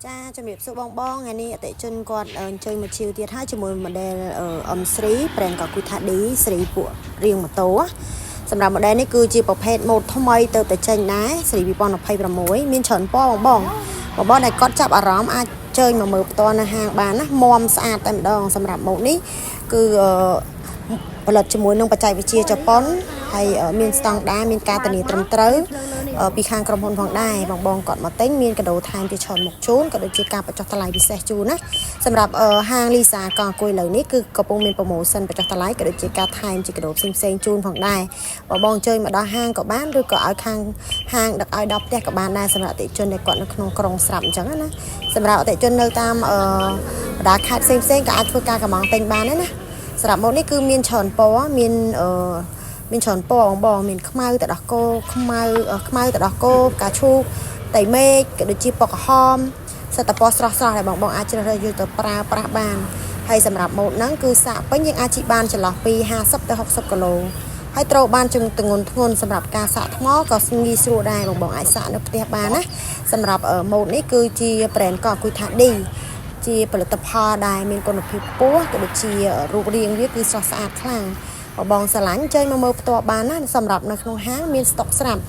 Cha cho miệng số bong bong ngày nay tại chân quạt chơi một chiều tiết hai cho mùi một đèn âm srí bèn có cúi thả đi srí của riêng một tốสำหรับ model នេះគឺជាប្រភេទ mode ថ្មីទៅតែចេញដែរស្រី2026មានច្រើនពណ៌បងដែលគាត់ចាប់អារម្មណ៍អាចជើញមកមើលផ្ទាល់នៅហាងបានណាមាំស្អាតតែម្ដងសម្រាប់ mode នេះគឺផលិតជាមួយនឹងបច្ចេកវិទ្យាជប៉ុនហើយមានស្តង់ដារមានការធានាត្រឹមត្រូវពីខាងក្រុមហ៊ុនផងដែរបងគាត់មកទិញមានកដោថែមពីច្រើនមុខជូនក៏ដូចជាការបញ្ចុះតម្លៃពិសេសជូនណាសម្រាប់ហាងលីសាកអង្គុយលើនេះគឺកំពុងមាន promotion បញ្ចុះតម្លៃក៏ដូចជាការថែមជាកដោផ្សេងជូនផងដែរបងអញ្ជើញមកដល់ហាងក៏បានឬក៏ឲ្យខាងហាងដឹកឲ្យដល់ផ្ទះក៏បានដែរសម្រាប់អតិថិជនដែលគាត់នៅក្នុងក្រុងស្រាប់អញ្ចឹងណាសម្រាប់អតិថិជននៅតាមបណ្ដាខេត្តផ្សេងក៏អាចធ្វើការកម្មង់ទិញបានដែរណាសម្រាប់ម៉ូតនេះគឺមានច្រើនពណ៌មានច្រើនពណ៌បងមានខ្មៅទឹកដោះគោខ្មៅទឹកដោះគោផ្កាឈូកតៃមេឃក៏ដូចជាពណ៌ក្រហមសិតតែពណ៌ស្រស់ៗដែលបងអាចជ្រើសរើសយកទៅប្រើប្រាស់បានហើយសម្រាប់ម៉ូតហ្នឹងគឺសាកពេញយើងអាចជិះបានចន្លោះពី50ទៅ60គីឡូហើយត្រូវបានជំងឺធ្ងន់សម្រាប់ការសាកថ្មក៏ងាយស្រួលដែរបងអាចសាកនៅផ្ទះបានណាសម្រាប់ម៉ូតនេះគឺជា brand ក៏គួយថា D ជាផលិតផលដែលមានគុណភាពខ្ពស់ក៏ដូចជារូបរាងវាគឺស្រស់ស្អាតខ្លាំងបងស្រឡាញ់ចេញមកមើលផ្ទាល់បានណាសម្រាប់នៅក្នុងហាងមានស្តុកស្រាប់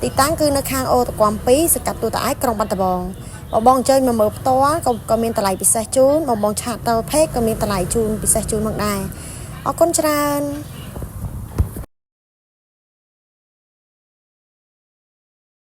ទីតាំងគឺនៅខាងអូតកួំ2សកាត់ទូតាឯកក្រុងបាត់ដំបងបងចេញមកមើលផ្ទាល់ក៏មានតម្លៃពិសេសជូនបងឆាតទៅ page ក៏មានតម្លៃជូនពិសេសជូនផងដែរអរគុណច្រើន